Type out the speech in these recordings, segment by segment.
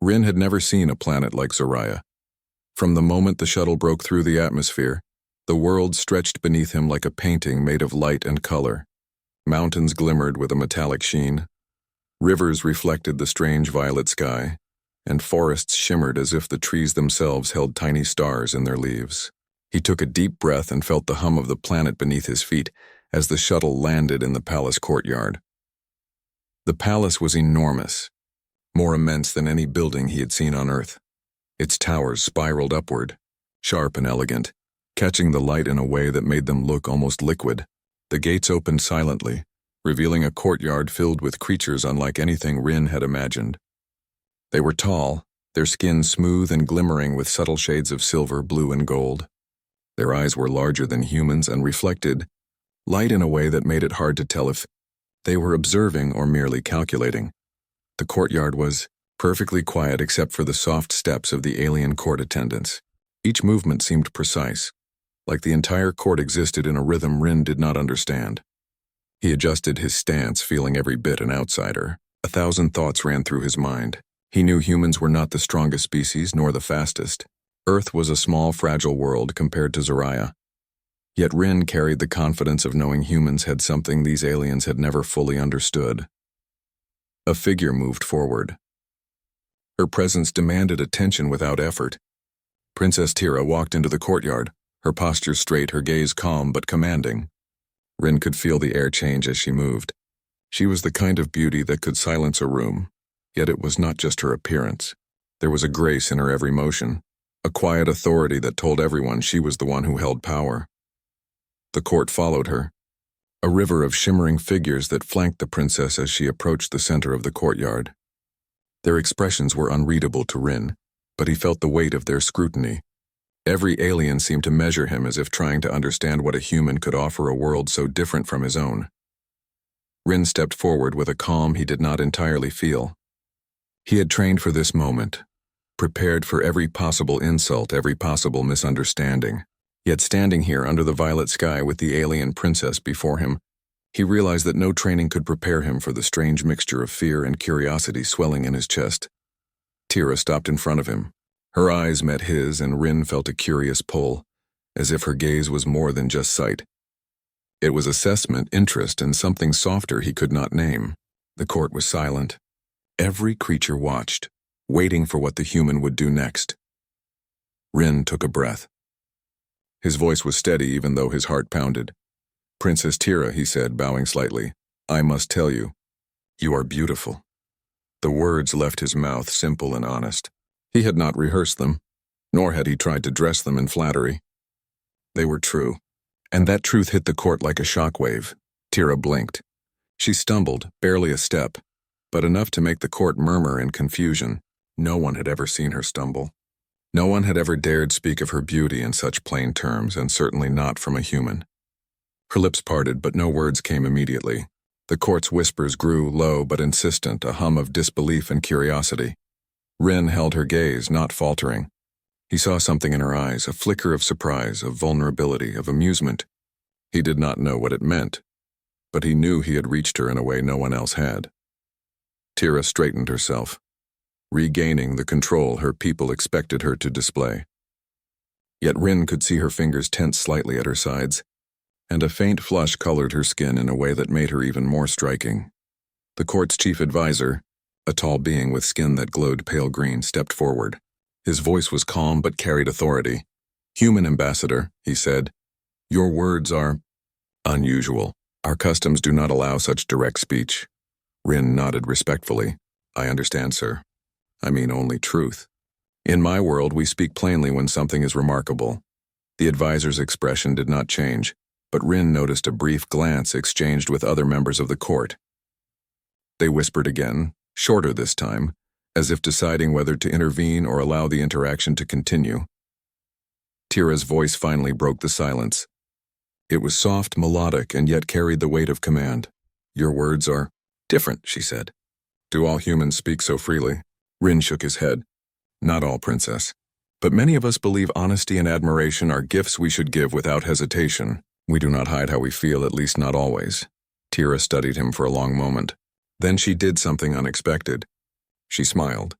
Rin had never seen a planet like Zoraya. From the moment the shuttle broke through the atmosphere, the world stretched beneath him like a painting made of light and color. Mountains glimmered with a metallic sheen. Rivers reflected the strange violet sky, and forests shimmered as if the trees themselves held tiny stars in their leaves. He took a deep breath and felt the hum of the planet beneath his feet as the shuttle landed in the palace courtyard. The palace was enormous, more immense than any building he had seen on Earth. Its towers spiraled upward, sharp and elegant, catching the light in a way that made them look almost liquid. The gates opened silently, revealing a courtyard filled with creatures unlike anything Rin had imagined. They were tall, their skin smooth and glimmering with subtle shades of silver, blue, and gold. Their eyes were larger than humans and reflected light in a way that made it hard to tell if they were observing or merely calculating. The courtyard was perfectly quiet except for the soft steps of the alien court attendants. Each movement seemed precise, like the entire court existed in a rhythm Rin did not understand. He adjusted his stance, feeling every bit an outsider. 1,000 thoughts ran through his mind. He knew humans were not the strongest species nor the fastest. Earth was a small, fragile world compared to Zoraya. Yet Rin carried the confidence of knowing humans had something these aliens had never fully understood. A figure moved forward. Her presence demanded attention without effort. Princess Tira walked into the courtyard, her posture straight, her gaze calm but commanding. Rin could feel the air change as she moved. She was the kind of beauty that could silence a room, yet it was not just her appearance. There was a grace in her every motion, a quiet authority that told everyone she was the one who held power. The court followed her, a river of shimmering figures that flanked the princess as she approached the center of the courtyard. Their expressions were unreadable to Rin, but he felt the weight of their scrutiny. Every alien seemed to measure him as if trying to understand what a human could offer a world so different from his own. Rin stepped forward with a calm he did not entirely feel. He had trained for this moment, prepared for every possible insult, every possible misunderstanding. Yet standing here under the violet sky with the alien princess before him, he realized that no training could prepare him for the strange mixture of fear and curiosity swelling in his chest. Tira stopped in front of him. Her eyes met his, and Rin felt a curious pull, as if her gaze was more than just sight. It was assessment, interest, and something softer he could not name. The court was silent. Every creature watched, waiting for what the human would do next. Rin took a breath. His voice was steady even though his heart pounded. "Princess Tira," he said, bowing slightly, "I must tell you, you are beautiful." The words left his mouth simple and honest. He had not rehearsed them, nor had he tried to dress them in flattery. They were true, and that truth hit the court like a shockwave. Tira blinked. She stumbled, barely a step, but enough to make the court murmur in confusion. No one had ever seen her stumble. No one had ever dared speak of her beauty in such plain terms, and certainly not from a human. Her lips parted, but no words came immediately. The court's whispers grew low but insistent, a hum of disbelief and curiosity. Rin held her gaze, not faltering. He saw something in her eyes, a flicker of surprise, of vulnerability, of amusement. He did not know what it meant, but he knew he had reached her in a way no one else had. Tira straightened herself, regaining the control her people expected her to display. Yet Rin could see her fingers tense slightly at her sides, and a faint flush colored her skin in a way that made her even more striking. The court's chief advisor, a tall being with skin that glowed pale green, stepped forward. His voice was calm but carried authority. "Human ambassador," he said, "your words are unusual. Our customs do not allow such direct speech." Rin nodded respectfully. "I understand, sir. I mean only truth. In my world, we speak plainly when something is remarkable." The advisor's expression did not change, but Rin noticed a brief glance exchanged with other members of the court. They whispered again, shorter this time, as if deciding whether to intervene or allow the interaction to continue. Tira's voice finally broke the silence. It was soft, melodic, and yet carried the weight of command. "Your words are different," she said. "Do all humans speak so freely?" Rin shook his head. "Not all, princess. But many of us believe honesty and admiration are gifts we should give without hesitation. We do not hide how we feel, at least not always." Tira studied him for a long moment. Then she did something unexpected. She smiled.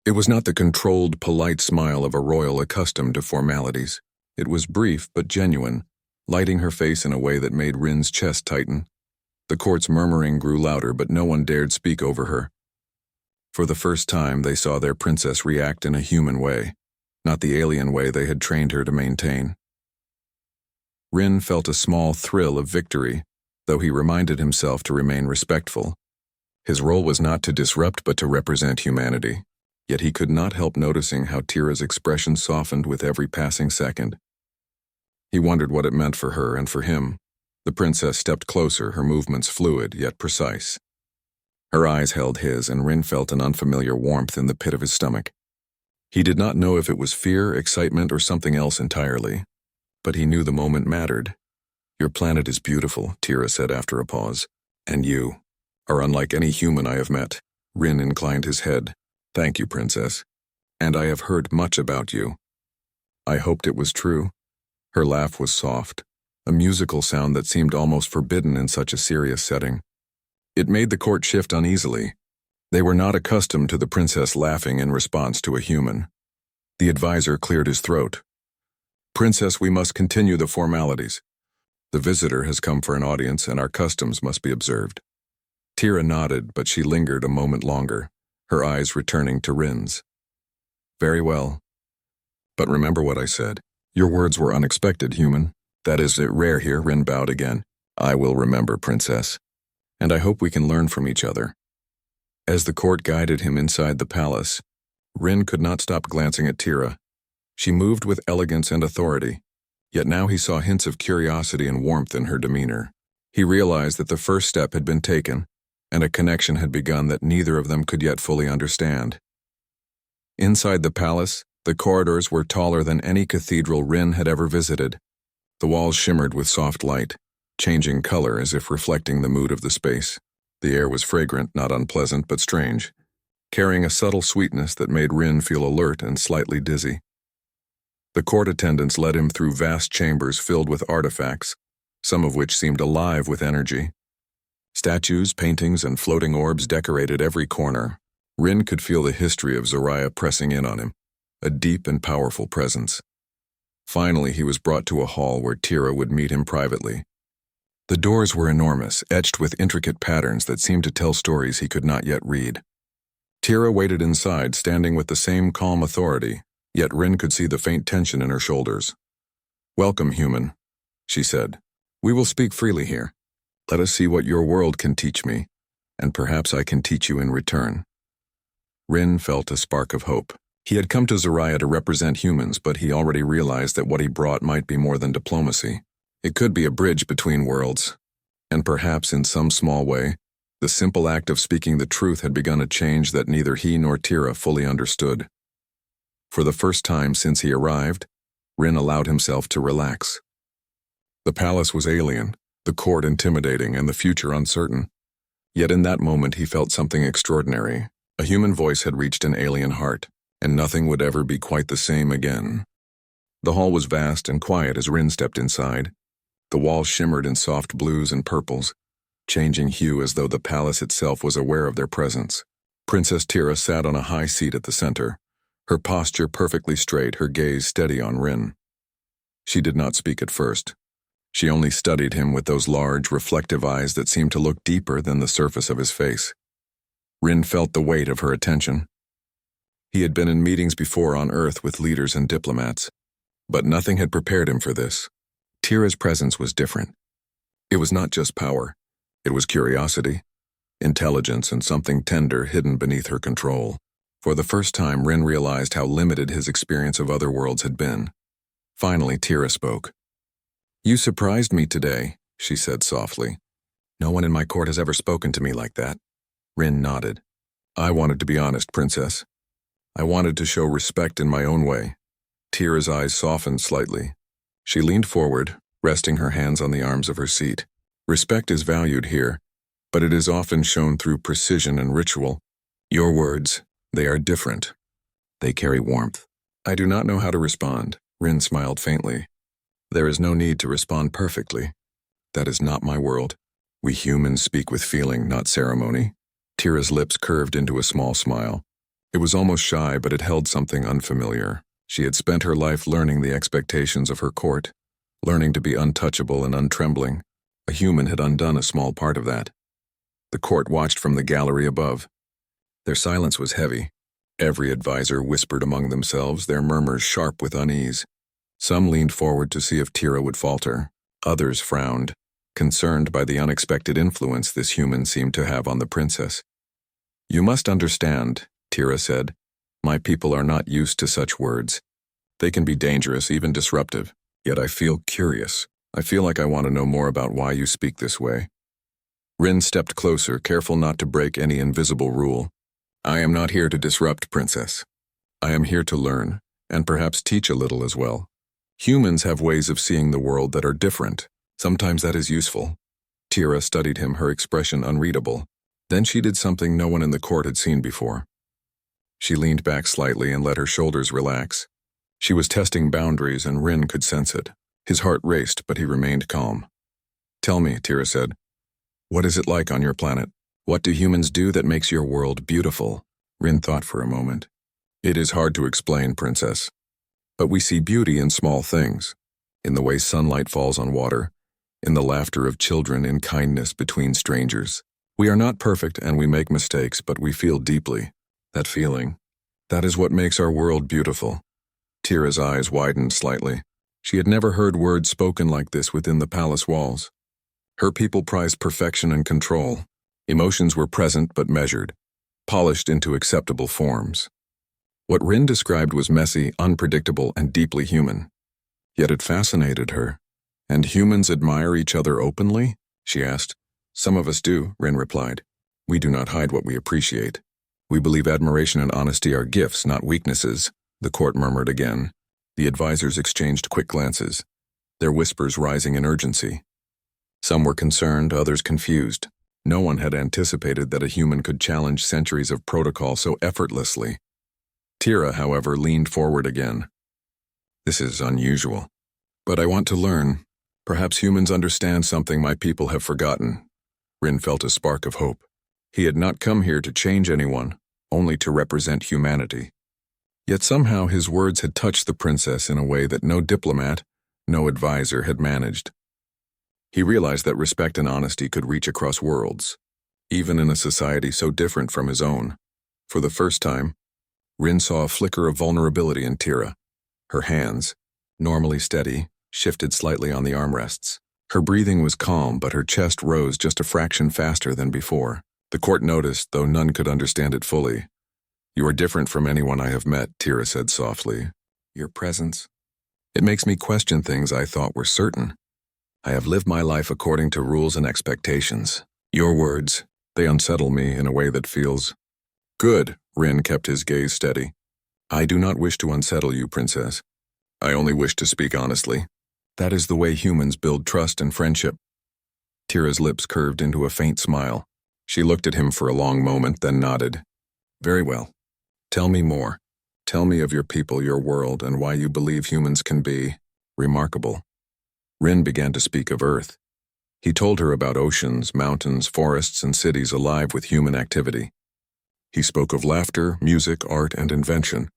It was not the controlled, polite smile of a royal accustomed to formalities. It was brief but genuine, lighting her face in a way that made Rin's chest tighten. The court's murmuring grew louder, but no one dared speak over her. For the first time, they saw their princess react in a human way, not the alien way they had trained her to maintain. Rin felt a small thrill of victory, though he reminded himself to remain respectful. His role was not to disrupt but to represent humanity, yet he could not help noticing how Tira's expression softened with every passing second. He wondered what it meant for her and for him. The princess stepped closer, her movements fluid yet precise. Her eyes held his, and Rin felt an unfamiliar warmth in the pit of his stomach. He did not know if it was fear, excitement, or something else entirely, but he knew the moment mattered. "Your planet is beautiful," Tira said after a pause. "And you are unlike any human I have met." Rin inclined his head. "Thank you, princess. And I have heard much about you." "I hoped it was true." Her laugh was soft, a musical sound that seemed almost forbidden in such a serious setting. It made the court shift uneasily. They were not accustomed to the princess laughing in response to a human. The advisor cleared his throat. "Princess, we must continue the formalities. The visitor has come for an audience, and our customs must be observed." Tira nodded, but she lingered a moment longer, her eyes returning to Rin's. "Very well. But remember what I said. Your words were unexpected, human. That is rare here." Rin bowed again. "I will remember, princess. And I hope we can learn from each other." As the court guided him inside the palace, Rin could not stop glancing at Tira. She moved with elegance and authority, yet now he saw hints of curiosity and warmth in her demeanor. He realized that the first step had been taken, and a connection had begun that neither of them could yet fully understand. Inside the palace, the corridors were taller than any cathedral Rin had ever visited. The walls shimmered with soft light, changing color as if reflecting the mood of the space. The air was fragrant, not unpleasant, but strange, carrying a subtle sweetness that made Rin feel alert and slightly dizzy. The court attendants led him through vast chambers filled with artifacts, some of which seemed alive with energy. Statues, paintings, and floating orbs decorated every corner. Rin could feel the history of Zoraya pressing in on him, a deep and powerful presence. Finally, he was brought to a hall where Tira would meet him privately. The doors were enormous, etched with intricate patterns that seemed to tell stories he could not yet read. Tira waited inside, standing with the same calm authority, yet Rin could see the faint tension in her shoulders. "Welcome, human," she said. "We will speak freely here. Let us see what your world can teach me, and perhaps I can teach you in return." Rin felt a spark of hope. He had come to Zoraya to represent humans, but he already realized that what he brought might be more than diplomacy. It could be a bridge between worlds, and perhaps in some small way, the simple act of speaking the truth had begun a change that neither he nor Tira fully understood. For the first time since he arrived, Rin allowed himself to relax. The palace was alien, the court intimidating, and the future uncertain. Yet in that moment he felt something extraordinary. A human voice had reached an alien heart, and nothing would ever be quite the same again. The hall was vast and quiet as Rin stepped inside. The walls shimmered in soft blues and purples, changing hue as though the palace itself was aware of their presence. Princess Tira sat on a high seat at the center, her posture perfectly straight, her gaze steady on Rin. She did not speak at first. She only studied him with those large, reflective eyes that seemed to look deeper than the surface of his face. Rin felt the weight of her attention. He had been in meetings before on Earth with leaders and diplomats, but nothing had prepared him for this. Tira's presence was different. It was not just power. It was curiosity, intelligence, and something tender hidden beneath her control. For the first time, Rin realized how limited his experience of other worlds had been. Finally, Tira spoke. "You surprised me today," she said softly. "No one in my court has ever spoken to me like that." Rin nodded. "I wanted to be honest, princess. I wanted to show respect in my own way." Tira's eyes softened slightly. She leaned forward, resting her hands on the arms of her seat. "Respect is valued here, but it is often shown through precision and ritual. Your words, they are different. They carry warmth." "I do not know how to respond," Rin smiled faintly. "There is no need to respond perfectly. That is not my world. We humans speak with feeling, not ceremony." Tira's lips curved into a small smile. It was almost shy, but it held something unfamiliar. She had spent her life learning the expectations of her court, learning to be untouchable and untrembling. A human had undone a small part of that. The court watched from the gallery above. Their silence was heavy. Every advisor whispered among themselves, their murmurs sharp with unease. Some leaned forward to see if Tira would falter. Others frowned, concerned by the unexpected influence this human seemed to have on the princess. "You must understand," Tira said. "My people are not used to such words. They can be dangerous, even disruptive. Yet I feel curious. I feel like I want to know more about why you speak this way." Rin stepped closer, careful not to break any invisible rule. "I am not here to disrupt, Princess. I am here to learn, and perhaps teach a little as well. Humans have ways of seeing the world that are different. Sometimes that is useful." Tira studied him, her expression unreadable. Then she did something no one in the court had seen before. She leaned back slightly and let her shoulders relax. She was testing boundaries, and Rin could sense it. His heart raced, but he remained calm. "Tell me," Tira said, "what is it like on your planet? What do humans do that makes your world beautiful?" Rin thought for a moment. "It is hard to explain, Princess. But we see beauty in small things, in the way sunlight falls on water, in the laughter of children, in kindness between strangers. We are not perfect and we make mistakes, but we feel deeply. That feeling, that is what makes our world beautiful." Tira's eyes widened slightly. She had never heard words spoken like this within the palace walls. Her people prized perfection and control. Emotions were present but measured, polished into acceptable forms. What Rin described was messy, unpredictable, and deeply human. Yet it fascinated her. "And humans admire each other openly?" she asked. "Some of us do," Rin replied. "We do not hide what we appreciate. We believe admiration and honesty are gifts, not weaknesses," the court murmured again. The advisors exchanged quick glances, their whispers rising in urgency. Some were concerned, others confused. No one had anticipated that a human could challenge centuries of protocol so effortlessly. Tira, however, leaned forward again. "This is unusual. But I want to learn. Perhaps humans understand something my people have forgotten." Rin felt a spark of hope. He had not come here to change anyone, only to represent humanity. Yet somehow his words had touched the princess in a way that no diplomat, no advisor had managed. He realized that respect and honesty could reach across worlds, even in a society so different from his own. For the first time, Rin saw a flicker of vulnerability in Tira. Her hands, normally steady, shifted slightly on the armrests. Her breathing was calm, but her chest rose just a fraction faster than before. The court noticed, though none could understand it fully. "You are different from anyone I have met," Tira said softly. "Your presence, it makes me question things I thought were certain. I have lived my life according to rules and expectations. Your words, they unsettle me in a way that feels..." "Good," Rin kept his gaze steady. "I do not wish to unsettle you, Princess. I only wish to speak honestly. That is the way humans build trust and friendship." Tira's lips curved into a faint smile. She looked at him for a long moment, then nodded. "Very well. Tell me more. Tell me of your people, your world, and why you believe humans can be remarkable." Rin began to speak of Earth. He told her about oceans, mountains, forests, and cities alive with human activity. He spoke of laughter, music, art, and invention.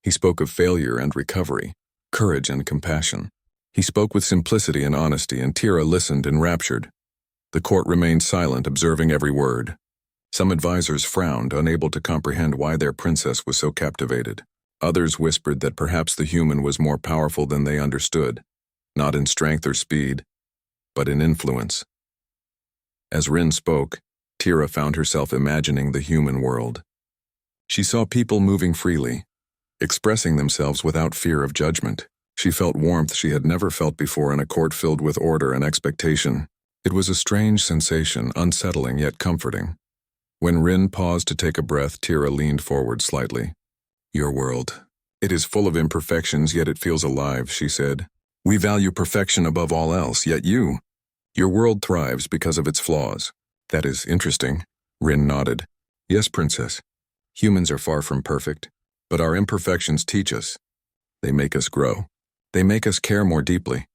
He spoke of failure and recovery, courage and compassion. He spoke with simplicity and honesty, and Tira listened enraptured. The court remained silent, observing every word. Some advisors frowned, unable to comprehend why their princess was so captivated. Others whispered that perhaps the human was more powerful than they understood, not in strength or speed, but in influence. As Rin spoke, Tira found herself imagining the human world. She saw people moving freely, expressing themselves without fear of judgment. She felt warmth she had never felt before in a court filled with order and expectation. It was a strange sensation, unsettling yet comforting. When Rin paused to take a breath, Tira leaned forward slightly. "Your world. It is full of imperfections, yet it feels alive," she said. "We value perfection above all else, yet your world thrives because of its flaws." "That is interesting," Rin nodded. "Yes, Princess. Humans are far from perfect, but our imperfections teach us. They make us grow. They make us care more deeply."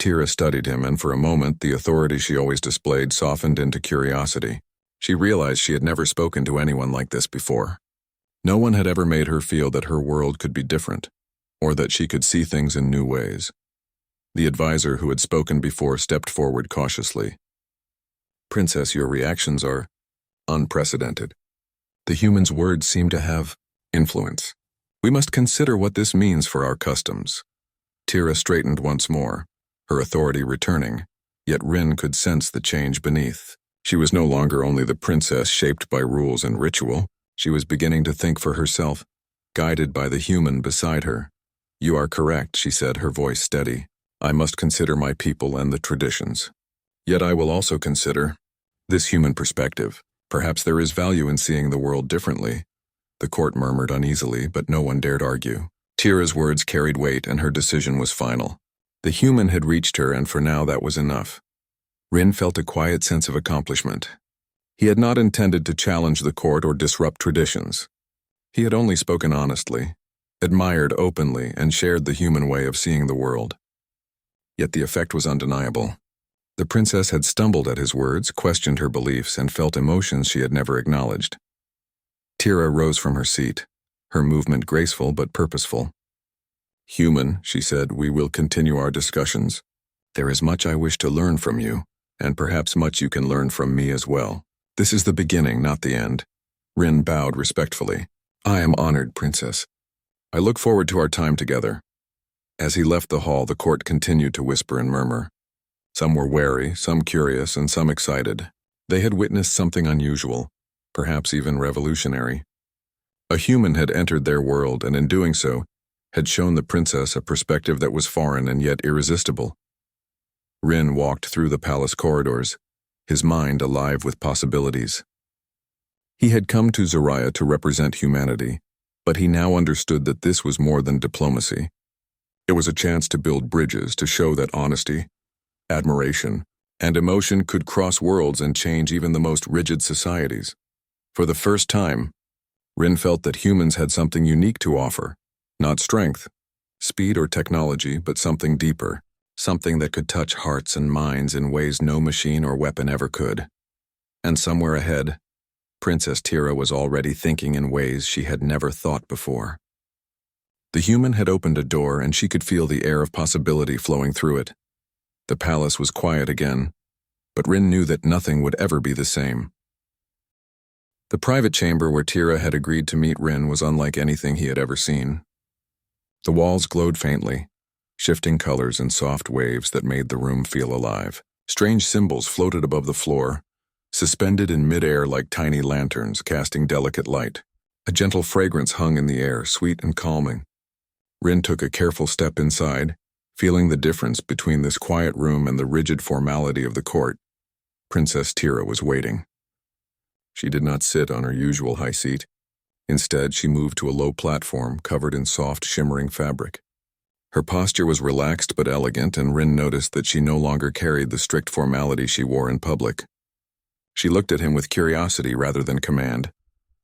Tira studied him, and for a moment the authority she always displayed softened into curiosity. She realized she had never spoken to anyone like this before. No one had ever made her feel that her world could be different, or that she could see things in new ways. The advisor who had spoken before stepped forward cautiously. "Princess, your reactions are unprecedented. The human's words seem to have influence. We must consider what this means for our customs." Tira straightened once more, her authority returning, yet Rin could sense the change beneath. She was no longer only the princess shaped by rules and ritual. She was beginning to think for herself, guided by the human beside her. "You are correct," she said, her voice steady. "I must consider my people and the traditions. Yet I will also consider this human perspective. Perhaps there is value in seeing the world differently." The court murmured uneasily, but no one dared argue. Tira's words carried weight, and her decision was final. The human had reached her, and for now that was enough. Rin felt a quiet sense of accomplishment. He had not intended to challenge the court or disrupt traditions. He had only spoken honestly, admired openly, and shared the human way of seeing the world. Yet the effect was undeniable. The princess had stumbled at his words, questioned her beliefs, and felt emotions she had never acknowledged. Tira rose from her seat, her movement graceful but purposeful. "Human," she said, "we will continue our discussions. There is much I wish to learn from you, and perhaps much you can learn from me as well. This is the beginning, not the end." Rin bowed respectfully. "I am honored, Princess. I look forward to our time together." As he left the hall, the court continued to whisper and murmur. Some were wary, some curious, and some excited. They had witnessed something unusual, perhaps even revolutionary. A human had entered their world, and in doing so, had shown the princess a perspective that was foreign and yet irresistible. Rin walked through the palace corridors, his mind alive with possibilities. He had come to Zoraya to represent humanity, but he now understood that this was more than diplomacy. It was a chance to build bridges, to show that honesty, admiration, and emotion could cross worlds and change even the most rigid societies. For the first time, Rin felt that humans had something unique to offer, not strength, speed, or technology, but something deeper, something that could touch hearts and minds in ways no machine or weapon ever could. And somewhere ahead, Princess Tira was already thinking in ways she had never thought before. The human had opened a door, and she could feel the air of possibility flowing through it. The palace was quiet again, but Rin knew that nothing would ever be the same. The private chamber where Tira had agreed to meet Rin was unlike anything he had ever seen. The walls glowed faintly, shifting colors in soft waves that made the room feel alive. Strange symbols floated above the floor, suspended in midair like tiny lanterns, casting delicate light. A gentle fragrance hung in the air, sweet and calming. Rin took a careful step inside, feeling the difference between this quiet room and the rigid formality of the court. Princess Tira was waiting. She did not sit on her usual high seat. Instead, she moved to a low platform covered in soft, shimmering fabric. Her posture was relaxed but elegant, and Rin noticed that she no longer carried the strict formality she wore in public. She looked at him with curiosity rather than command.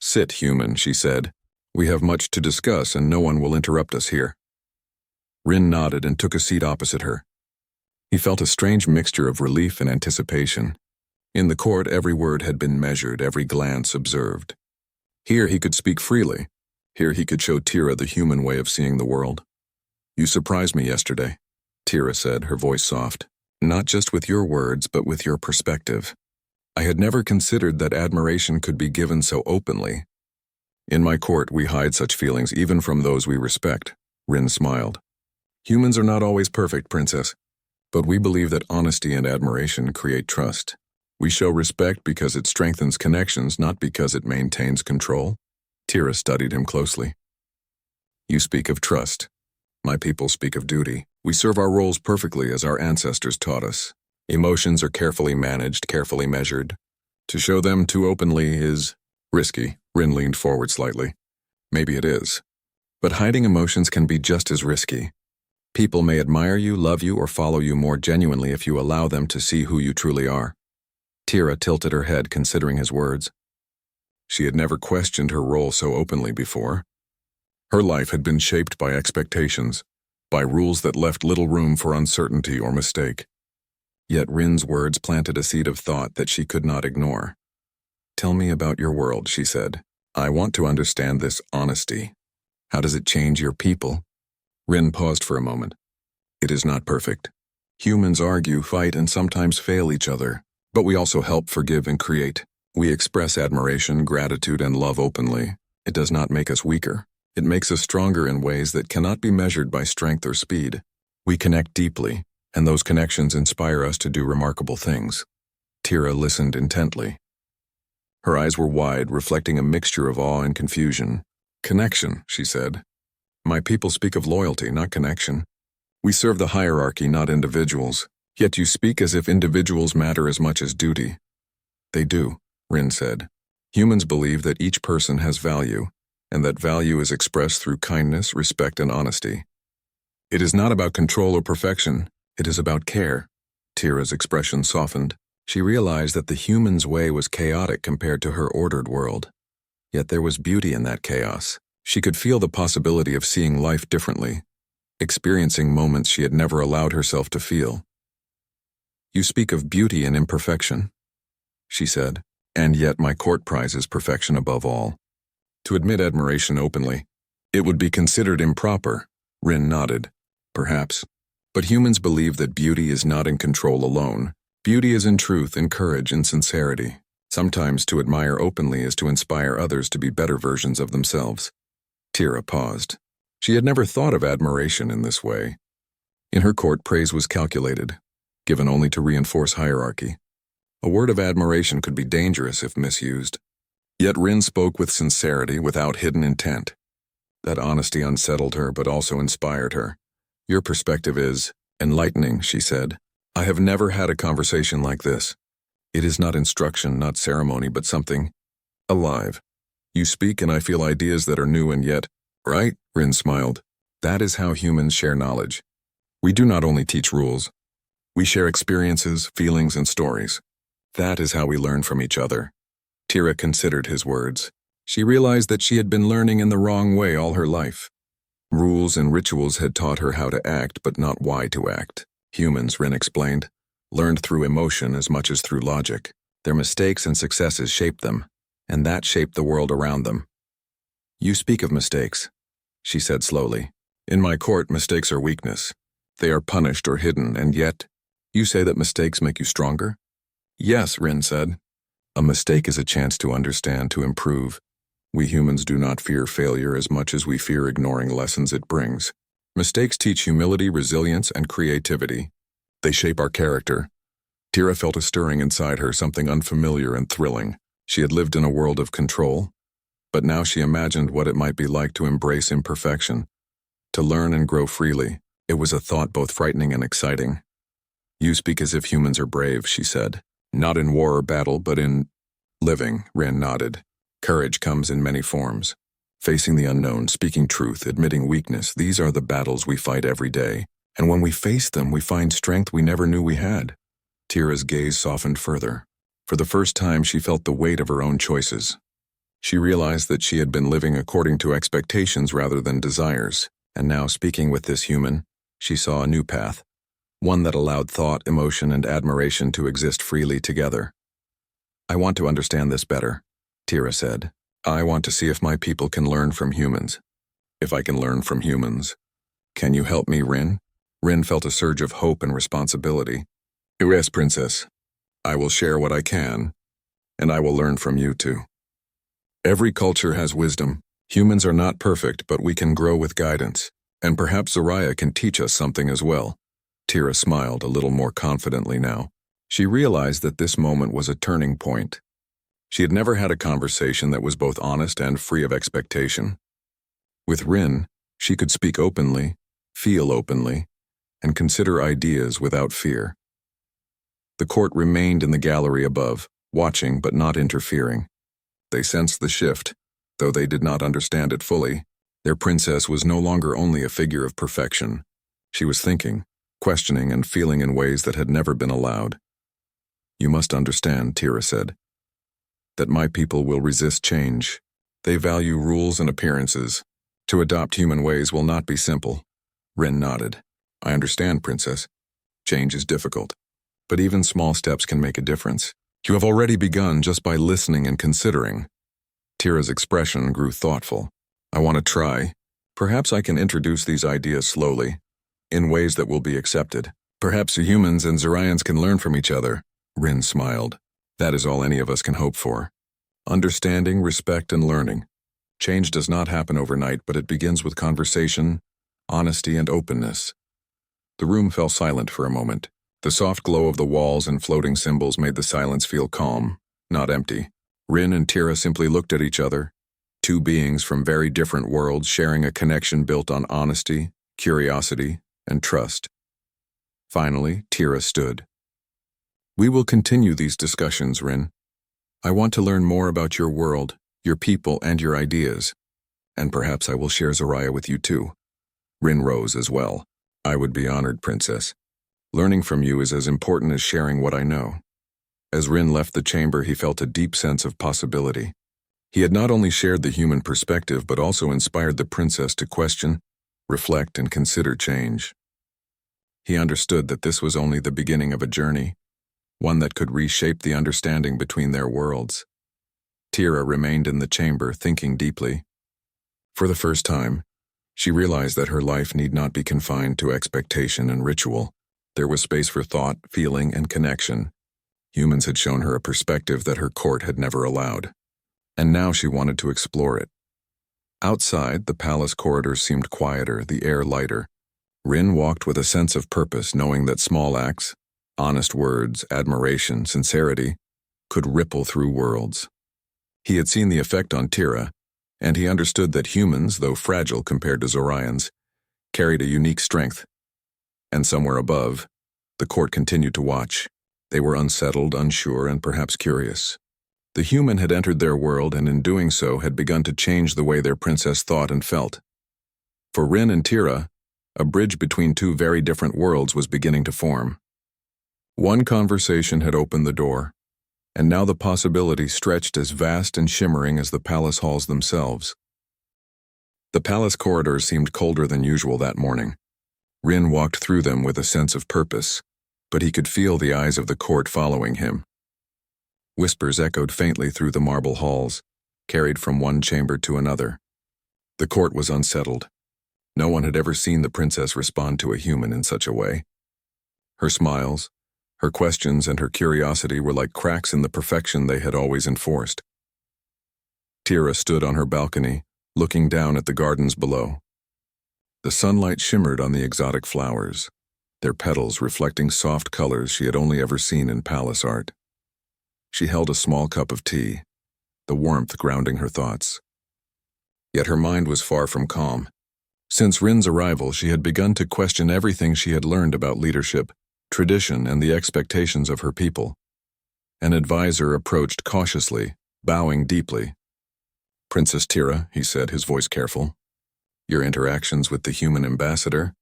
"Sit, human," she said. "We have much to discuss, and no one will interrupt us here." Rin nodded and took a seat opposite her. He felt a strange mixture of relief and anticipation. In the court, every word had been measured, every glance observed. Here he could speak freely. Here he could show Tira the human way of seeing the world. "You surprised me yesterday," Tira said, her voice soft. "Not just with your words, but with your perspective. I had never considered that admiration could be given so openly. In my court, we hide such feelings even from those we respect." Rin smiled. "Humans are not always perfect, Princess, but we believe that honesty and admiration create trust. We show respect because it strengthens connections, not because it maintains control." Tira studied him closely. "You speak of trust. My people speak of duty. We serve our roles perfectly as our ancestors taught us. Emotions are carefully managed, carefully measured. To show them too openly is risky." Rin leaned forward slightly. "Maybe it is. But hiding emotions can be just as risky. People may admire you, love you, or follow you more genuinely if you allow them to see who you truly are." Tira tilted her head, considering his words. She had never questioned her role so openly before. Her life had been shaped by expectations, by rules that left little room for uncertainty or mistake. Yet Rin's words planted a seed of thought that she could not ignore. "Tell me about your world," she said. I want to understand this honesty. How does it change your people? Rin paused for a moment. It is not perfect. Humans argue, fight, and sometimes fail each other, but we also help, forgive, and create. We express admiration, gratitude, and love openly. It does not make us weaker. It makes us stronger in ways that cannot be measured by strength or speed. We connect deeply, and those connections inspire us to do remarkable things. Tira listened intently. Her eyes were wide, reflecting a mixture of awe and confusion. Connection, she said. My people speak of loyalty, not connection. We serve the hierarchy, not individuals. Yet you speak as if individuals matter as much as duty. They do, Rin said. Humans believe that each person has value, and that value is expressed through kindness, respect, and honesty. It is not about control or perfection. It is about care. Tira's expression softened. She realized that the human's way was chaotic compared to her ordered world. Yet there was beauty in that chaos. She could feel the possibility of seeing life differently, experiencing moments she had never allowed herself to feel. You speak of beauty and imperfection, she said, and yet my court prizes perfection above all. To admit admiration openly, it would be considered improper. Rin nodded. Perhaps. But humans believe that beauty is not in control alone. Beauty is in truth, in courage, in sincerity. Sometimes to admire openly is to inspire others to be better versions of themselves. Tira paused. She had never thought of admiration in this way. In her court, praise was calculated, given only to reinforce hierarchy. A word of admiration could be dangerous if misused. Yet Rin spoke with sincerity, without hidden intent. That honesty unsettled her, but also inspired her. Your perspective is enlightening, she said. I have never had a conversation like this. It is not instruction, not ceremony, but something alive. You speak and I feel ideas that are new and yet, right? Rin smiled. That is how humans share knowledge. We do not only teach rules. We share experiences, feelings, and stories. That is how we learn from each other. Tira considered his words. She realized that she had been learning in the wrong way all her life. Rules and rituals had taught her how to act, but not why to act. Humans, Rin explained, learned through emotion as much as through logic. Their mistakes and successes shaped them, and that shaped the world around them. You speak of mistakes, she said slowly. In my court, mistakes are weakness. They are punished or hidden, and yet, you say that mistakes make you stronger? Yes, Rin said. A mistake is a chance to understand, to improve. We humans do not fear failure as much as we fear ignoring lessons it brings. Mistakes teach humility, resilience, and creativity. They shape our character. Tira felt a stirring inside her, something unfamiliar and thrilling. She had lived in a world of control, but now she imagined what it might be like to embrace imperfection, to learn and grow freely. It was a thought both frightening and exciting. You speak as if humans are brave, she said. Not in war or battle, but in living, Rin nodded. Courage comes in many forms. Facing the unknown, speaking truth, admitting weakness, these are the battles we fight every day. And when we face them, we find strength we never knew we had. Tira's gaze softened further. For the first time, she felt the weight of her own choices. She realized that she had been living according to expectations rather than desires, and now, speaking with this human, she saw a new path, one that allowed thought, emotion, and admiration to exist freely together. I want to understand this better, Tira said. I want to see if my people can learn from humans. If I can learn from humans. Can you help me, Rin? Rin felt a surge of hope and responsibility. Yes, Princess. I will share what I can, and I will learn from you too. Every culture has wisdom. Humans are not perfect, but we can grow with guidance. And perhaps Zoraya can teach us something as well. Tira smiled a little more confidently now. She realized that this moment was a turning point. She had never had a conversation that was both honest and free of expectation. With Rin, she could speak openly, feel openly, and consider ideas without fear. The court remained in the gallery above, watching but not interfering. They sensed the shift, though they did not understand it fully. Their princess was no longer only a figure of perfection. She was thinking, questioning, and feeling in ways that had never been allowed. You must understand, Tira said, that my people will resist change. They value rules and appearances. To adopt human ways will not be simple. Rin nodded. I understand, Princess. Change is difficult. But even small steps can make a difference. You have already begun just by listening and considering. Tira's expression grew thoughtful. I want to try. Perhaps I can introduce these ideas slowly, in ways that will be accepted. Perhaps humans and Zorians can learn from each other. Rin smiled. That is all any of us can hope for. Understanding, respect, and learning. Change does not happen overnight, but it begins with conversation, honesty, and openness. The room fell silent for a moment. The soft glow of the walls and floating symbols made the silence feel calm, not empty. Rin and Tira simply looked at each other, two beings from very different worlds sharing a connection built on honesty, curiosity, and trust. Finally, Tira stood. We will continue these discussions, Rin. I want to learn more about your world, your people, and your ideas. And perhaps I will share Zoraya with you too. Rin rose as well. I would be honored, Princess. Learning from you is as important as sharing what I know. As Rin left the chamber, he felt a deep sense of possibility. He had not only shared the human perspective, but also inspired the princess to question, reflect, and consider change. He understood that this was only the beginning of a journey, one that could reshape the understanding between their worlds. Tira remained in the chamber, thinking deeply. For the first time, she realized that her life need not be confined to expectation and ritual. There was space for thought, feeling, and connection. Humans had shown her a perspective that her court had never allowed. And now she wanted to explore it. Outside, the palace corridors seemed quieter, the air lighter. Rin walked with a sense of purpose, knowing that small acts, honest words, admiration, sincerity, could ripple through worlds. He had seen the effect on Tira, and he understood that humans, though fragile compared to Zorians, carried a unique strength. And somewhere above, the court continued to watch. They were unsettled, unsure, and perhaps curious. The human had entered their world, and in doing so had begun to change the way their princess thought and felt. For Rin and Tira, a bridge between two very different worlds was beginning to form. One conversation had opened the door, and now the possibility stretched as vast and shimmering as the palace halls themselves. The palace corridors seemed colder than usual that morning. Rin walked through them with a sense of purpose, but he could feel the eyes of the court following him. Whispers echoed faintly through the marble halls, carried from one chamber to another. The court was unsettled. No one had ever seen the princess respond to a human in such a way. Her smiles, her questions, and her curiosity were like cracks in the perfection they had always enforced. Tira stood on her balcony, looking down at the gardens below. The sunlight shimmered on the exotic flowers, their petals reflecting soft colors she had only ever seen in palace art. She held a small cup of tea, the warmth grounding her thoughts. Yet her mind was far from calm. Since Rin's arrival, she had begun to question everything she had learned about leadership, tradition, and the expectations of her people. An advisor approached cautiously, bowing deeply. "Princess Tira," he said, his voice careful. "Your interactions with the human ambassador,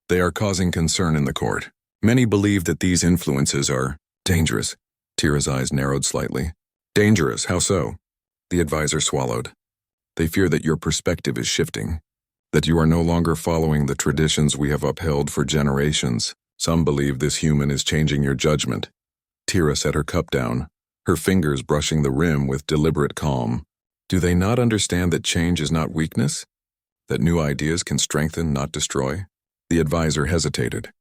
they are causing concern in the court. Many believe that these influences are dangerous." Tira's eyes narrowed slightly. "Dangerous? How so?" The advisor swallowed. "They fear that your perspective is shifting, that you are no longer following the traditions we have upheld for generations. Some believe this human is changing your judgment." Tira set her cup down, her fingers brushing the rim with deliberate calm. "Do they not understand that change is not weakness? That new ideas can strengthen, not destroy?" The advisor hesitated.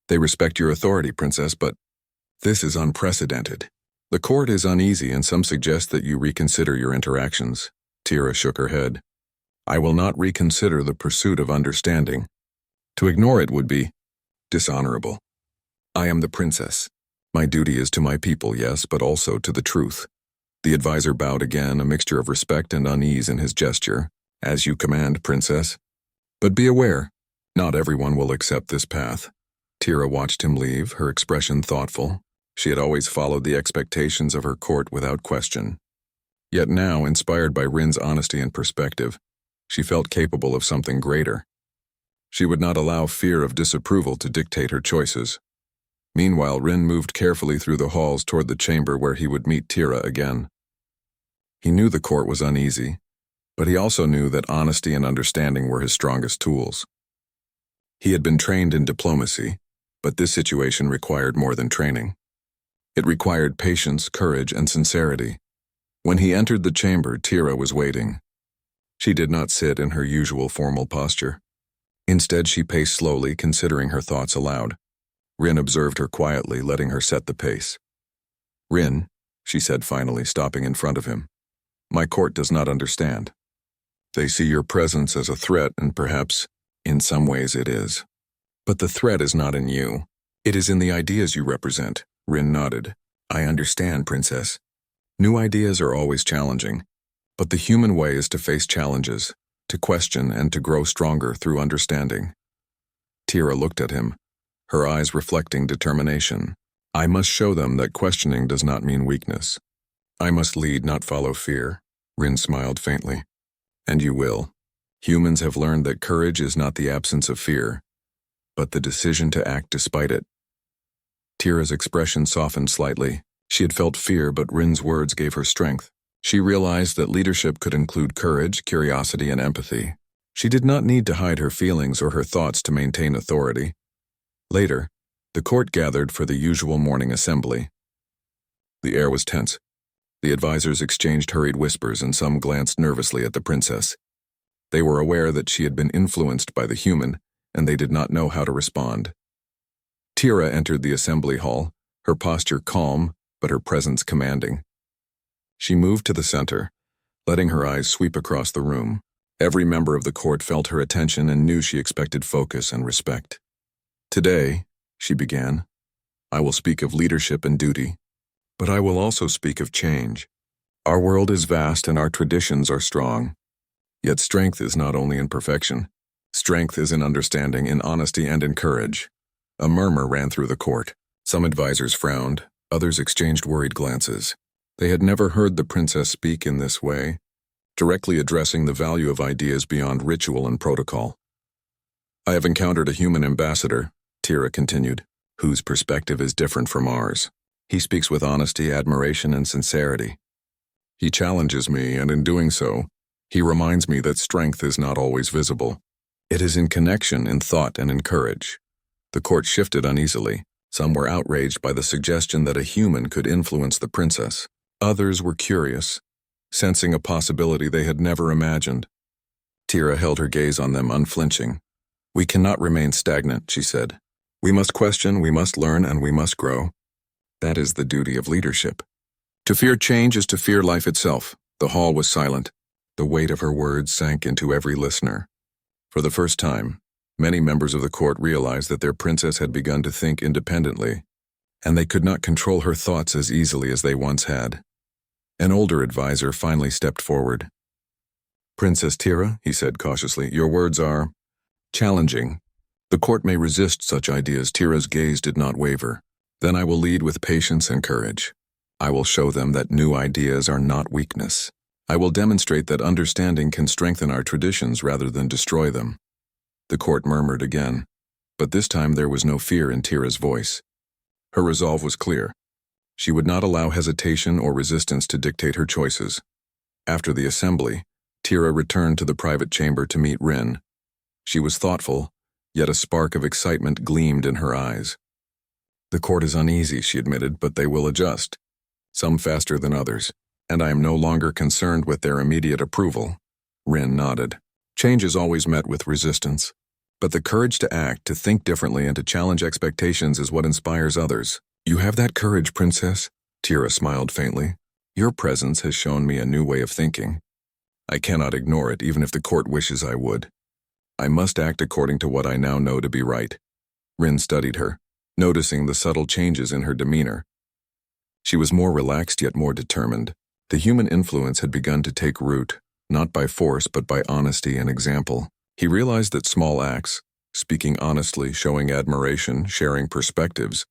"They respect your authority, Princess, but this is unprecedented. The court is uneasy, and some suggest that you reconsider your interactions." Tira shook her head. "I will not reconsider the pursuit of understanding. To ignore it would be dishonorable. I am the princess. My duty is to my people, yes, but also to the truth." The advisor bowed again, a mixture of respect and unease in his gesture. "As you command, Princess. But be aware, not everyone will accept this path." Tira watched him leave, her expression thoughtful. She had always followed the expectations of her court without question. Yet now, inspired by Rin's honesty and perspective, she felt capable of something greater. She would not allow fear of disapproval to dictate her choices. Meanwhile, Rin moved carefully through the halls toward the chamber where he would meet Tira again. He knew the court was uneasy, but he also knew that honesty and understanding were his strongest tools. He had been trained in diplomacy, but this situation required more than training. It required patience, courage, and sincerity. When he entered the chamber, Tira was waiting. She did not sit in her usual formal posture. Instead, she paced slowly, considering her thoughts aloud. Rin observed her quietly, letting her set the pace. "Rin," she said finally, stopping in front of him. "My court does not understand. They see your presence as a threat, and perhaps, in some ways, it is. But the threat is not in you. It is in the ideas you represent." Rin nodded. "I understand, Princess. New ideas are always challenging, but the human way is to face challenges, to question and to grow stronger through understanding." Tira looked at him, her eyes reflecting determination. "I must show them that questioning does not mean weakness. I must lead, not follow fear." Rin smiled faintly. "And you will. Humans have learned that courage is not the absence of fear, but the decision to act despite it." Tira's expression softened slightly. She had felt fear, but Rin's words gave her strength. She realized that leadership could include courage, curiosity, and empathy. She did not need to hide her feelings or her thoughts to maintain authority. Later, the court gathered for the usual morning assembly. The air was tense. The advisors exchanged hurried whispers, and some glanced nervously at the princess. They were aware that she had been influenced by the human, and they did not know how to respond. Tira entered the assembly hall, her posture calm, but her presence commanding. She moved to the center, letting her eyes sweep across the room. Every member of the court felt her attention and knew she expected focus and respect. "Today," she began, "I will speak of leadership and duty, but I will also speak of change. Our world is vast and our traditions are strong. Yet strength is not only in perfection. Strength is in understanding, in honesty, and in courage." A murmur ran through the court. Some advisors frowned, others exchanged worried glances. They had never heard the princess speak in this way, directly addressing the value of ideas beyond ritual and protocol. "I have encountered a human ambassador," Tira continued, "whose perspective is different from ours. He speaks with honesty, admiration, and sincerity. He challenges me, and in doing so, he reminds me that strength is not always visible. It is in connection, in thought, and in courage." The court shifted uneasily. Some were outraged by the suggestion that a human could influence the princess. Others were curious, sensing a possibility they had never imagined. Tira held her gaze on them, unflinching. "We cannot remain stagnant," she said. "We must question, we must learn, and we must grow. That is the duty of leadership. To fear change is to fear life itself." The hall was silent. The weight of her words sank into every listener. For the first time, many members of the court realized that their princess had begun to think independently, and they could not control her thoughts as easily as they once had. An older advisor finally stepped forward. "Princess Tira," he said cautiously, "your words are challenging. The court may resist such ideas." Tira's gaze did not waver. "Then I will lead with patience and courage. I will show them that new ideas are not weakness. I will demonstrate that understanding can strengthen our traditions rather than destroy them." The court murmured again, but this time there was no fear in Tira's voice. Her resolve was clear. She would not allow hesitation or resistance to dictate her choices. After the assembly, Tira returned to the private chamber to meet Rin. She was thoughtful, yet a spark of excitement gleamed in her eyes. "The court is uneasy," she admitted, "but they will adjust, some faster than others, and I am no longer concerned with their immediate approval." Rin nodded. "Change is always met with resistance, but the courage to act, to think differently, and to challenge expectations is what inspires others." "You have that courage, Princess," Tira smiled faintly. "Your presence has shown me a new way of thinking. I cannot ignore it, even if the court wishes I would. I must act according to what I now know to be right." Rin studied her, noticing the subtle changes in her demeanor. She was more relaxed yet more determined. The human influence had begun to take root, not by force but by honesty and example. He realized that small acts, speaking honestly, showing admiration, sharing perspectives,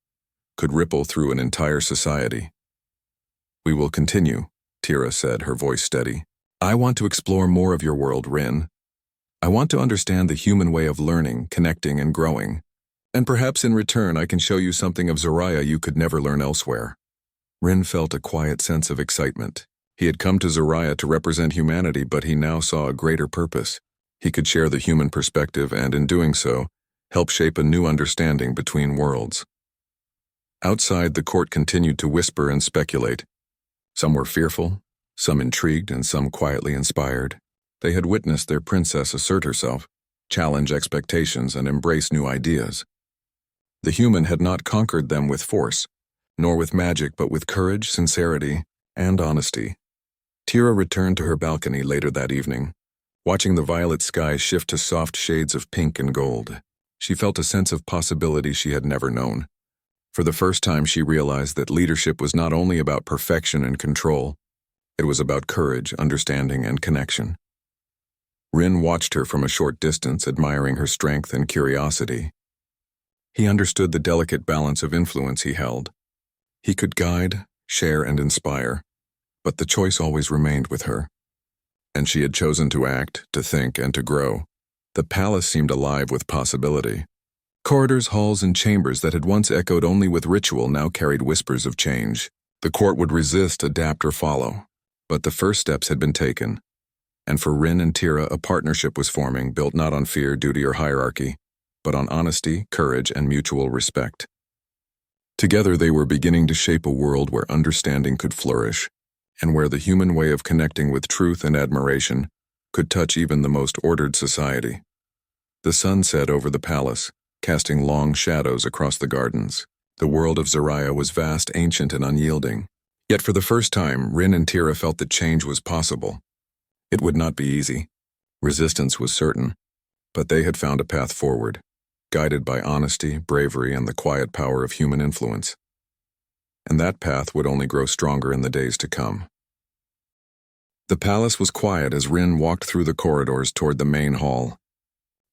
could ripple through an entire society. "We will continue," Tira said, her voice steady. "I want to explore more of your world, Rin. I want to understand the human way of learning, connecting, and growing. And perhaps in return I can show you something of Zoraya you could never learn elsewhere." Rin felt a quiet sense of excitement. He had come to Zoraya to represent humanity, but he now saw a greater purpose. He could share the human perspective and, in doing so, help shape a new understanding between worlds. Outside, the court continued to whisper and speculate. Some were fearful, some intrigued and some quietly inspired. They had witnessed their princess assert herself, challenge expectations, and embrace new ideas. The human had not conquered them with force, nor with magic, but with courage, sincerity, and honesty. Tira returned to her balcony later that evening, watching the violet sky shift to soft shades of pink and gold. She felt a sense of possibility she had never known. For the first time, she realized that leadership was not only about perfection and control, it was about courage, understanding, and connection. Rin watched her from a short distance, admiring her strength and curiosity. He understood the delicate balance of influence he held. He could guide, share, and inspire, but the choice always remained with her. And she had chosen to act, to think, and to grow. The palace seemed alive with possibility. Corridors, halls, and chambers that had once echoed only with ritual now carried whispers of change. The court would resist, adapt, or follow. But the first steps had been taken. And for Rin and Tira, a partnership was forming, built not on fear, duty, or hierarchy, but on honesty, courage, and mutual respect. Together they were beginning to shape a world where understanding could flourish, and where the human way of connecting with truth and admiration could touch even the most ordered society. The sun set over the palace, casting long shadows across the gardens. The world of Zoraya was vast, ancient, and unyielding. Yet for the first time, Rin and Tira felt that change was possible. It would not be easy. Resistance was certain, but they had found a path forward, guided by honesty, bravery, and the quiet power of human influence. And that path would only grow stronger in the days to come. The palace was quiet as Rin walked through the corridors toward the main hall.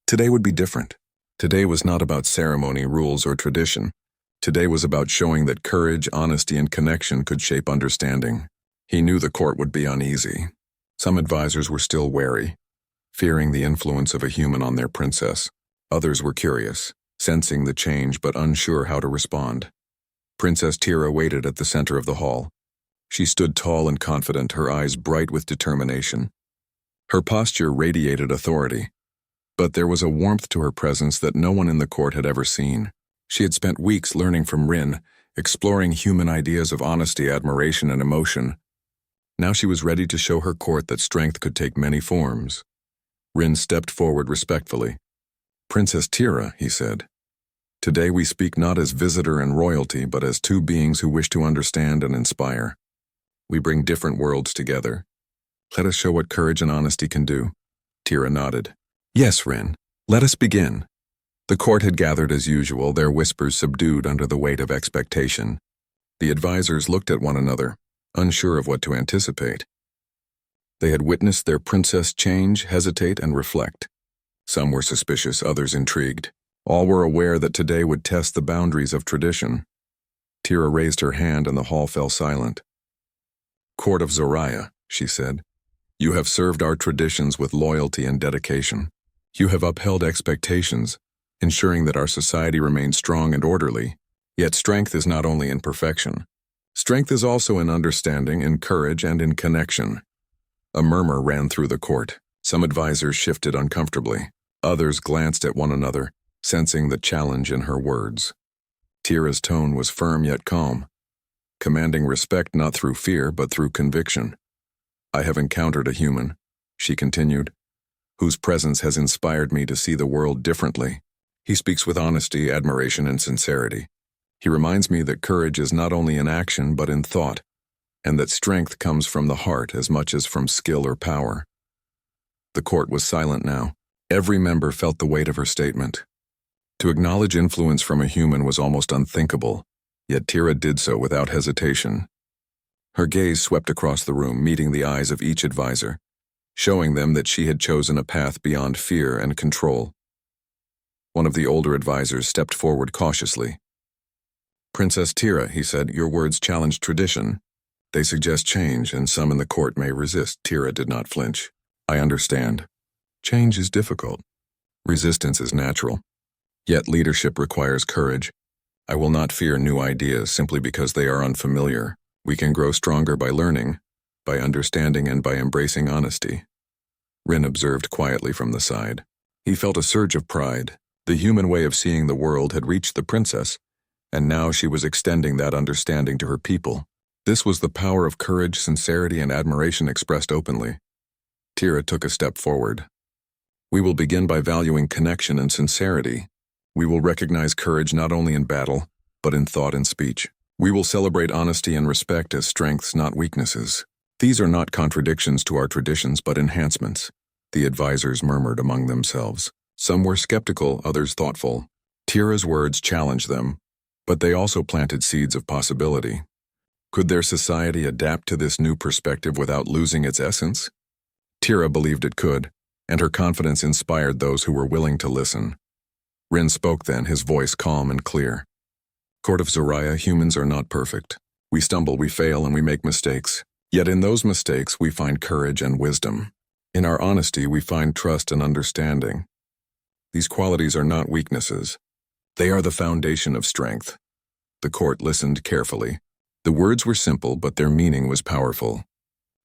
Today would be different. Today was not about ceremony, rules, or tradition. Today was about showing that courage, honesty, and connection could shape understanding. He knew the court would be uneasy. Some advisors were still wary, fearing the influence of a human on their princess. Others were curious, sensing the change but unsure how to respond. Princess Tira waited at the center of the hall. She stood tall and confident, her eyes bright with determination. Her posture radiated authority, but there was a warmth to her presence that no one in the court had ever seen. She had spent weeks learning from Rin, exploring human ideas of honesty, admiration, and emotion. Now she was ready to show her court that strength could take many forms. Rin stepped forward respectfully. "Princess Tira," he said, "today we speak not as visitor and royalty, but as two beings who wish to understand and inspire. We bring different worlds together. Let us show what courage and honesty can do." Tira nodded. "Yes, Rin, let us begin." The court had gathered as usual, their whispers subdued under the weight of expectation. The advisors looked at one another, unsure of what to anticipate. They had witnessed their princess change, hesitate, and reflect. Some were suspicious, others intrigued. All were aware that today would test the boundaries of tradition. Tira raised her hand and the hall fell silent. "Court of Zoraya," she said, "you have served our traditions with loyalty and dedication. You have upheld expectations, ensuring that our society remains strong and orderly. Yet strength is not only in perfection. Strength is also in understanding, in courage, and in connection." A murmur ran through the court. Some advisors shifted uncomfortably. Others glanced at one another, sensing the challenge in her words. Tira's tone was firm yet calm, commanding respect not through fear but through conviction. "I have encountered a human," she continued, "whose presence has inspired me to see the world differently. He speaks with honesty, admiration, and sincerity. He reminds me that courage is not only in action but in thought, and that strength comes from the heart as much as from skill or power." The court was silent now. Every member felt the weight of her statement. To acknowledge influence from a human was almost unthinkable, yet Tira did so without hesitation. Her gaze swept across the room, meeting the eyes of each advisor, showing them that she had chosen a path beyond fear and control. One of the older advisors stepped forward cautiously. "Princess Tira," he said, "your words challenge tradition. They suggest change, and some in the court may resist." Tira did not flinch. "I understand. Change is difficult. Resistance is natural. Yet leadership requires courage. I will not fear new ideas simply because they are unfamiliar. We can grow stronger by learning, by understanding, and by embracing honesty." Rin observed quietly from the side. He felt a surge of pride. The human way of seeing the world had reached the princess, and now she was extending that understanding to her people. This was the power of courage, sincerity, and admiration expressed openly. Tira took a step forward. We will begin by valuing connection and sincerity. We will recognize courage not only in battle, but in thought and speech. We will celebrate honesty and respect as strengths, not weaknesses. These are not contradictions to our traditions, but enhancements, the advisors murmured among themselves. Some were skeptical, others thoughtful. Tira's words challenged them, but they also planted seeds of possibility. Could their society adapt to this new perspective without losing its essence? Tira believed it could, and her confidence inspired those who were willing to listen. Rin spoke then, his voice calm and clear. Court of Zoriah, humans are not perfect. We stumble, we fail, and we make mistakes. Yet in those mistakes we find courage and wisdom. In our honesty we find trust and understanding. These qualities are not weaknesses. They are the foundation of strength. The court listened carefully. The words were simple, but their meaning was powerful.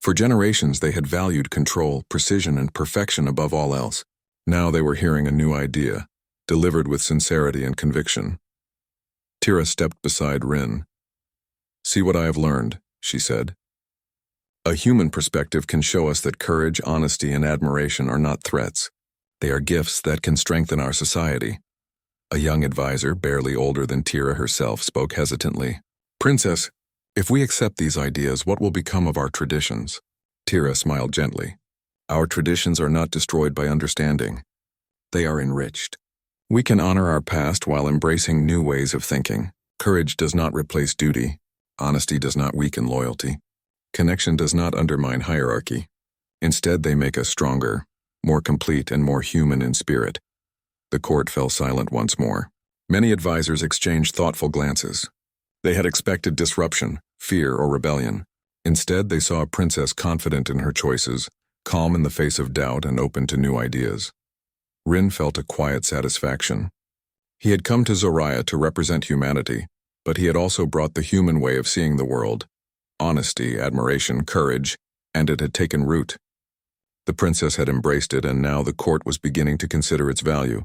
For generations they had valued control, precision, and perfection above all else. Now they were hearing a new idea, delivered with sincerity and conviction. Tira stepped beside Rin. "See what I have learned," she said. "A human perspective can show us that courage, honesty, and admiration are not threats. They are gifts that can strengthen our society." A young advisor, barely older than Tira herself, spoke hesitantly. "Princess, if we accept these ideas, what will become of our traditions?" Tira smiled gently. "Our traditions are not destroyed by understanding. They are enriched. We can honor our past while embracing new ways of thinking. Courage does not replace duty. Honesty does not weaken loyalty. Connection does not undermine hierarchy. Instead, they make us stronger, more complete, and more human in spirit." The court fell silent once more. Many advisors exchanged thoughtful glances. They had expected disruption, fear, or rebellion. Instead, they saw a princess confident in her choices, calm in the face of doubt, and open to new ideas. Rin felt a quiet satisfaction. He had come to Zoriah to represent humanity, but he had also brought the human way of seeing the world. Honesty, admiration, courage, and it had taken root. The princess had embraced it, and now the court was beginning to consider its value.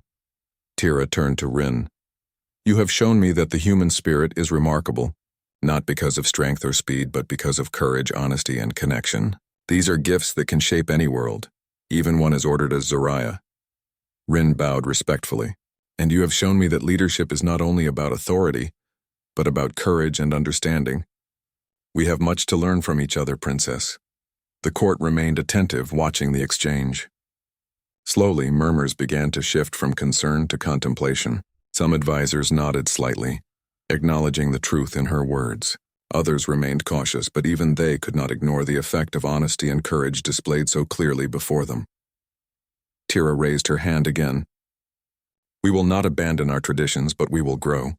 Tira turned to Rin. "You have shown me that the human spirit is remarkable, not because of strength or speed, but because of courage, honesty, and connection. These are gifts that can shape any world, even one as ordered as Zoriah." Rin bowed respectfully. "And you have shown me that leadership is not only about authority, but about courage and understanding. We have much to learn from each other, Princess." The court remained attentive, watching the exchange. Slowly, murmurs began to shift from concern to contemplation. Some advisors nodded slightly, acknowledging the truth in her words. Others remained cautious, but even they could not ignore the effect of honesty and courage displayed so clearly before them. Tira raised her hand again. "We will not abandon our traditions, but we will grow.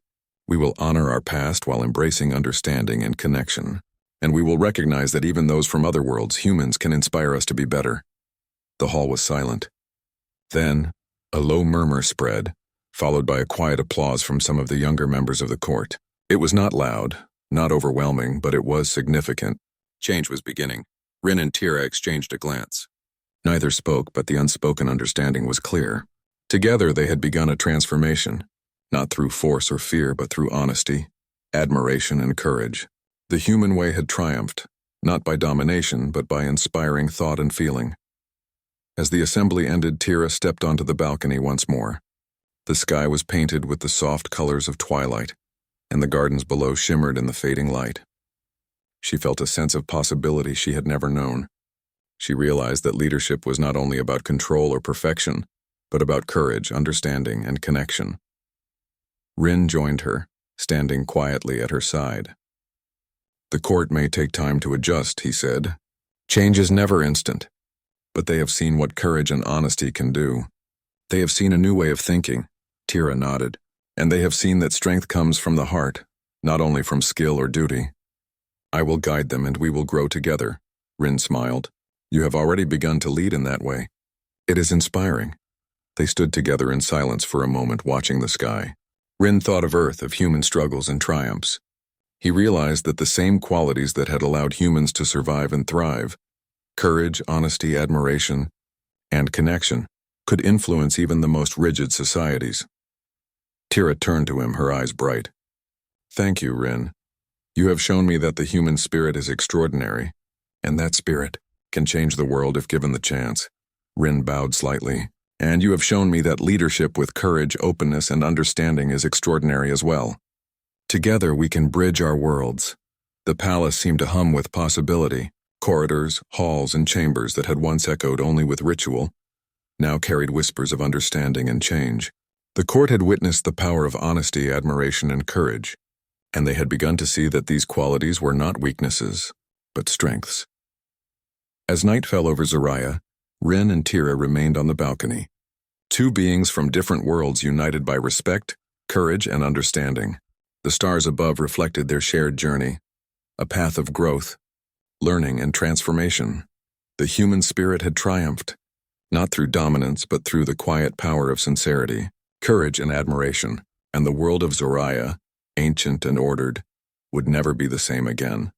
We will honor our past while embracing understanding and connection. And we will recognize that even those from other worlds, humans, can inspire us to be better." The hall was silent. Then, a low murmur spread, followed by a quiet applause from some of the younger members of the court. It was not loud, not overwhelming, but it was significant. Change was beginning. Rin and Tira exchanged a glance. Neither spoke, but the unspoken understanding was clear. Together they had begun a transformation, not through force or fear, but through honesty, admiration, and courage. The human way had triumphed, not by domination, but by inspiring thought and feeling. As the assembly ended, Tira stepped onto the balcony once more. The sky was painted with the soft colors of twilight, and the gardens below shimmered in the fading light. She felt a sense of possibility she had never known. She realized that leadership was not only about control or perfection, but about courage, understanding, and connection. Rin joined her, standing quietly at her side. "The court may take time to adjust," he said. "Change is never instant. But they have seen what courage and honesty can do. They have seen a new way of thinking." Tira nodded. "And they have seen that strength comes from the heart, not only from skill or duty." "I will guide them and we will grow together," Rin smiled. "You have already begun to lead in that way. It is inspiring." They stood together in silence for a moment, watching the sky. Rin thought of Earth, of human struggles and triumphs. He realized that the same qualities that had allowed humans to survive and thrive, courage, honesty, admiration, and connection, could influence even the most rigid societies. Tira turned to him, her eyes bright. "Thank you, Rin. You have shown me that the human spirit is extraordinary, and that spirit can change the world if given the chance. Rin bowed slightly. And you have shown me that leadership with courage, openness, and understanding is extraordinary as well. Together we can bridge our worlds. The palace seemed to hum with possibility. Corridors, halls, and chambers that had once echoed only with ritual now carried whispers of understanding and change. The court had witnessed the power of honesty, admiration, and courage, and they had begun to see that these qualities were not weaknesses, but strengths. As night fell over Zoraya, Rin and Tira remained on the balcony, two beings from different worlds united by respect, courage, and understanding. The stars above reflected their shared journey, a path of growth, learning, and transformation. The human spirit had triumphed, not through dominance but through the quiet power of sincerity, courage, and admiration, and the world of Zoraya, ancient and ordered, would never be the same again.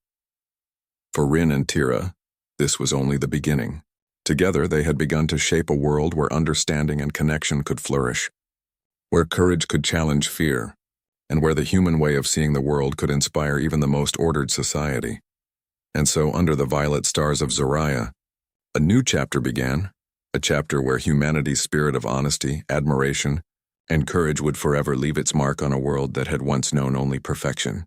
For Rin and Tira, this was only the beginning. Together they had begun to shape a world where understanding and connection could flourish, where courage could challenge fear, and where the human way of seeing the world could inspire even the most ordered society. And so, under the violet stars of Zoraya, a new chapter began, a chapter where humanity's spirit of honesty, admiration, and courage would forever leave its mark on a world that had once known only perfection.